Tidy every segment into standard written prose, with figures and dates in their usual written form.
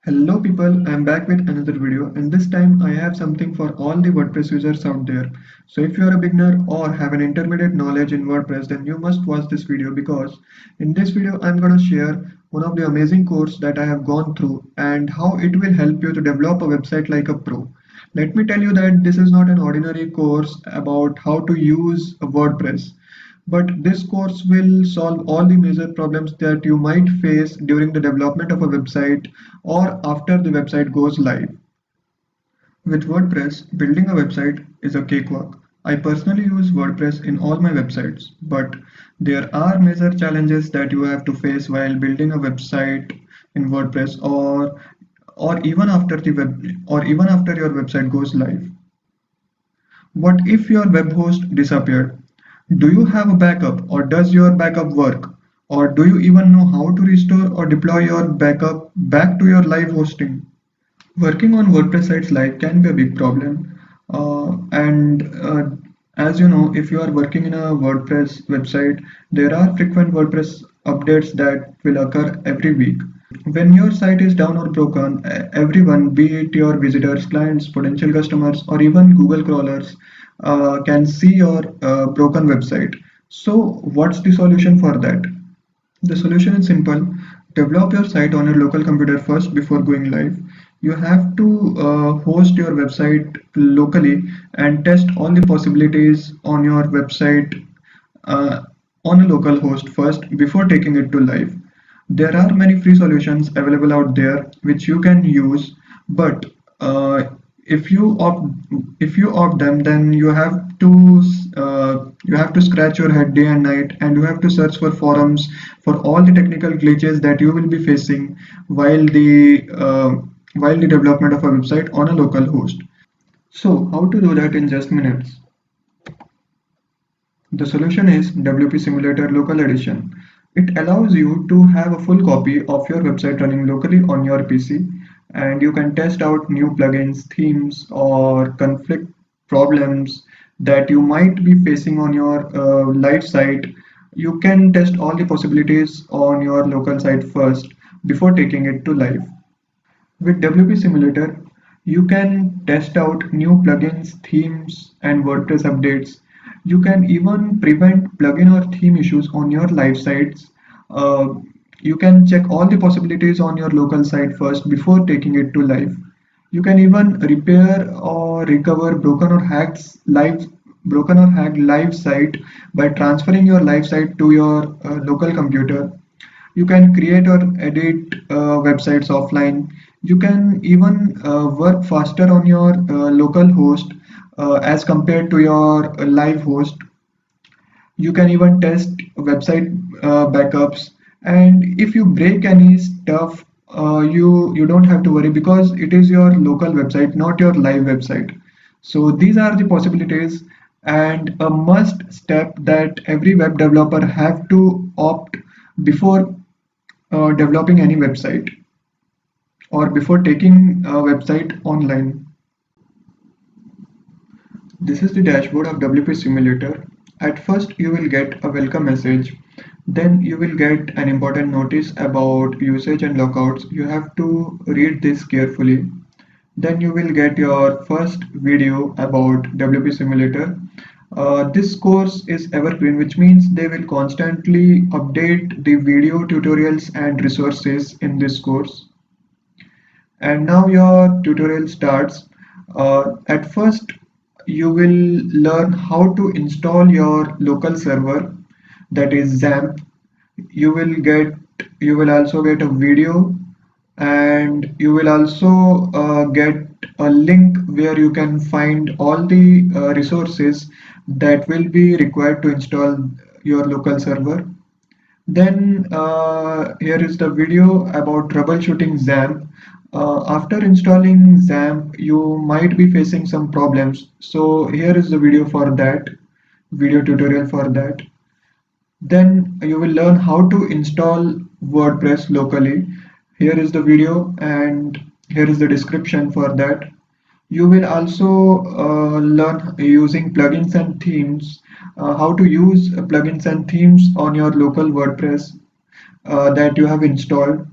Hello people, I'm back with another video and this time I have something for all the WordPress users out there. So if you are a beginner or have an intermediate knowledge in WordPress, then you must watch this video because in this video I'm going to share one of the amazing course that I have gone through and how it will help you to develop a website like a pro. Let me tell you that this is not an ordinary course about how to use WordPress. But this course will solve all the major problems that you might face during the development of a website or after the website goes live. With WordPress, building a website is a cakewalk. I personally use WordPress in all my websites, but there are major challenges that you have to face while building a website in WordPress or even after your website goes live. What if your web host disappeared? Do you have a backup or does your backup work? Or do you even know how to restore or deploy your backup back to your live hosting? Working on WordPress sites live can be a big problem. And as you know, if you are working in a WordPress website, there are frequent WordPress updates that will occur every week. When your site is down or broken, everyone, be it your visitors, clients, potential customers, or even Google crawlers, can see your broken website. So, what's the solution for that? The solution is simple. Develop your site on your local computer first before going live. You have to host your website locally and test all the possibilities on your website uh, on a local host first before taking it to live. There are many free solutions available out there which you can use, but uh, if you opt them, then you have to scratch your head day and night, and you have to search for forums for all the technical glitches that you will be facing while the development of a website on a local host. So how to do that in just minutes? The solution is WP Simulator Local Edition. It allows you to have a full copy of your website running locally on your PC, and you can test out new plugins, themes, or conflict problems that you might be facing on your live site. You can test all the possibilities on your local site first before taking it to live. With WP Simulator, you can test out new plugins, themes, and WordPress updates. You can even prevent plugin or theme issues on your live sites. Uh, you can check all the possibilities on your local site first before taking it to live. You can even repair or recover broken or hacked live site by transferring your live site to your local computer. You can create or edit websites offline. You can even work faster on your local host as compared to your live host. You can even test website backups, and if you break any stuff, you don't have to worry because it is your local website, not your live website. So these are the possibilities, and a must step that every web developer have to opt before developing any website or before taking a website online. This is the dashboard of WP Simulator. At first you will get a welcome message, then you will get an important notice about usage and lockouts. You have to read this carefully. Then you will get your first video about WP Simulator. This course is evergreen, which means they will constantly update the video tutorials and resources in this course. And now your tutorial starts. At first, you will learn how to install your local server, that is XAMPP. You will get you will also get a video, and you will also get a link where you can find all the resources that will be required to install your local server. Then here is the video about troubleshooting XAMPP. After installing XAMPP, you might be facing some problems. So here is the video tutorial for that. Then you will learn how to install WordPress locally. Here is the video and here is the description for that. You will also learn using plugins and themes, how to use plugins and themes on your local WordPress that you have installed.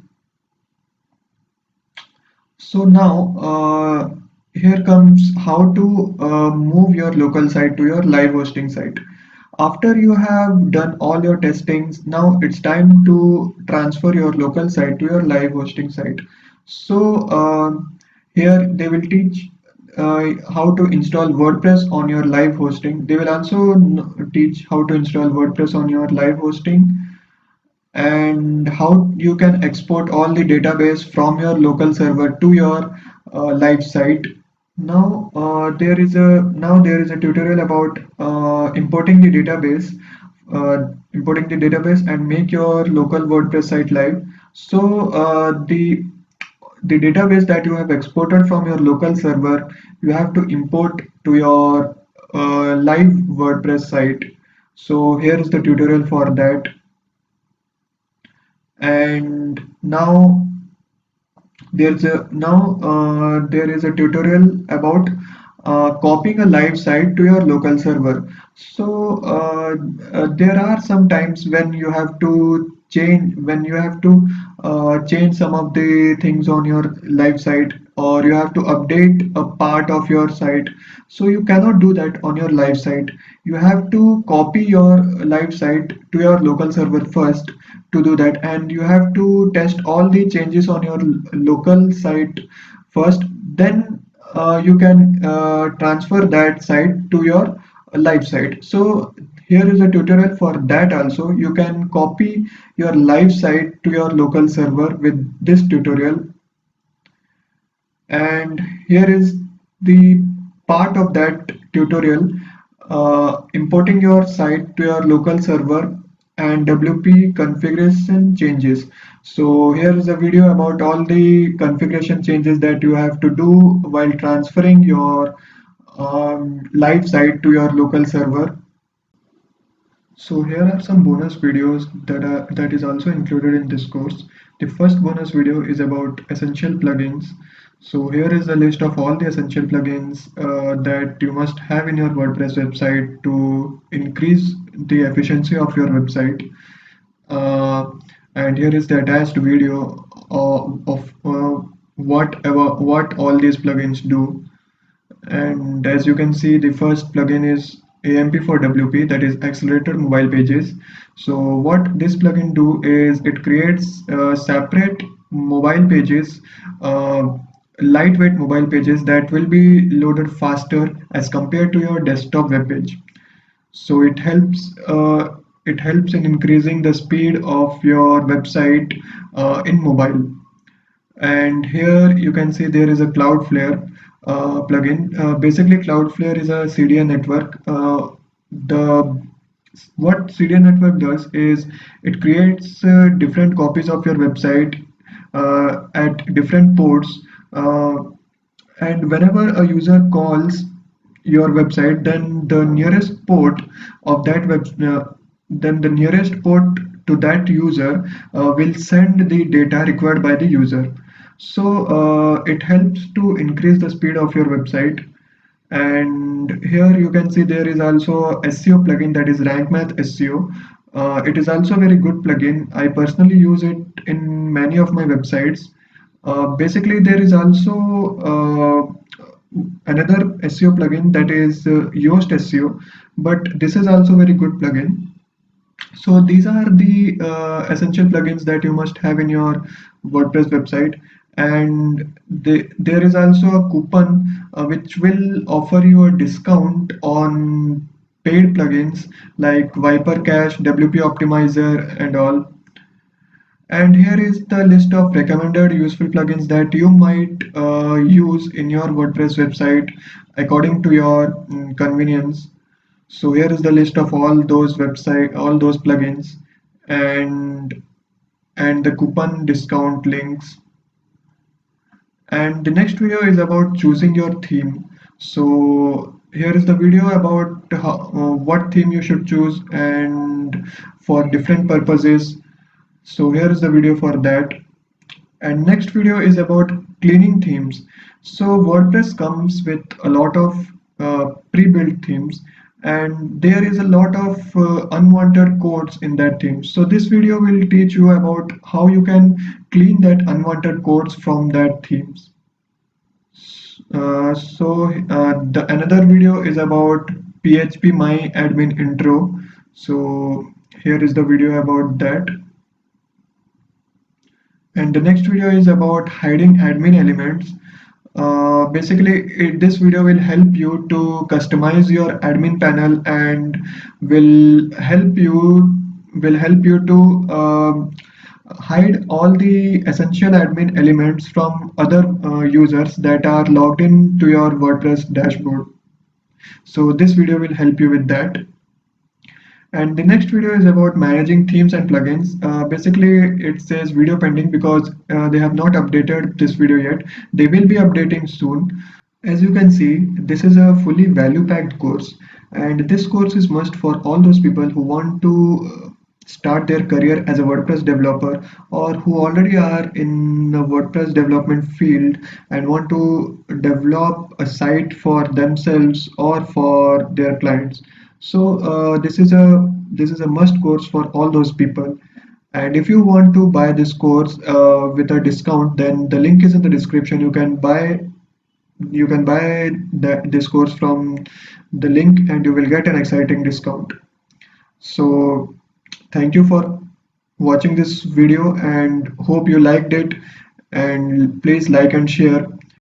So now here comes how to move your local site to your live hosting site. After you have done all your testings, now it's time to transfer your local site to your live hosting site. So here they will teach how to install WordPress on your live hosting. They will also teach how to install WordPress on your live hosting and how you can export all the database from your local server to your live site. Now there is a tutorial about importing the database and make your local WordPress site live. So the database that you have exported from your local server, you have to import to your live WordPress site. So here is the tutorial for that. And there is a tutorial about copying a live site to your local server. So there are some times when you have to change some of the things on your live site, or you have to update a part of your site. So you cannot do that on your live site. You have to copy your live site to your local server first to do that, and you have to test all the changes on your local site first. Then you can transfer that site to your live site. So here is a tutorial for that also. You can copy your live site to your local server with this tutorial. And here is the part of that tutorial, importing your site to your local server and WP configuration changes. So here is a video about all the configuration changes that you have to do while transferring your live site to your local server. So here are some bonus videos that is also included in this course. The first bonus video is about essential plugins. So here is a list of all the essential plugins that you must have in your WordPress website to increase the efficiency of your website. Uh, and here is the attached video of what all these plugins do. And as you can see, the first plugin is AMP for WP, that is Accelerated Mobile Pages. So what this plugin do is it creates separate mobile pages, uh, lightweight mobile pages that will be loaded faster as compared to your desktop web page. So it helps in increasing the speed of your website in mobile. And here you can see there is a Cloudflare plugin. Basically, Cloudflare is a CDN network. The What CDN network does is it creates different copies of your website at different ports, uh, and whenever a user calls your website, then the nearest port to that user will send the data required by the user. So it helps to increase the speed of your website. And here you can see there is also SEO plugin, that is Rank Math SEO. It is also a very good plugin. I personally use it in many of my websites. Basically, there is also another SEO plugin, that is Yoast SEO, but this is also very good plugin. So these are the essential plugins that you must have in your WordPress website. And there is also a coupon which will offer you a discount on paid plugins like Viper Cache, WP Optimizer, and all. And here is the list of recommended useful plugins that you might use in your WordPress website according to your convenience. So here is the list of all those plugins, and the coupon discount links. And the next video is about choosing your theme. So here is the video about what theme you should choose and for different purposes. So here is the video for that. And next video is about cleaning themes. So WordPress comes with a lot of pre-built themes, and there is a lot of unwanted codes in that theme. So this video will teach you about how you can clean that unwanted codes from that themes. The another video is about PHP My Admin Intro. So here is the video about that. And the next video is about hiding admin elements. This video will help you to customize your admin panel and will help you to hide all the essential admin elements from other users that are logged in to your WordPress dashboard. So this video will help you with that. And the next video is about managing themes and plugins. It says video pending because they have not updated this video yet. They will be updating soon. As you can see, this is a fully value-packed course, and this course is must for all those people who want to start their career as a WordPress developer, or who already are in the WordPress development field and want to develop a site for themselves or for their clients. So this is a must course for all those people. And if you want to buy this course with a discount, then the link is in the description. You can buy this course from the link and you will get an exciting discount. So thank you for watching this video and hope you liked it, and please like and share.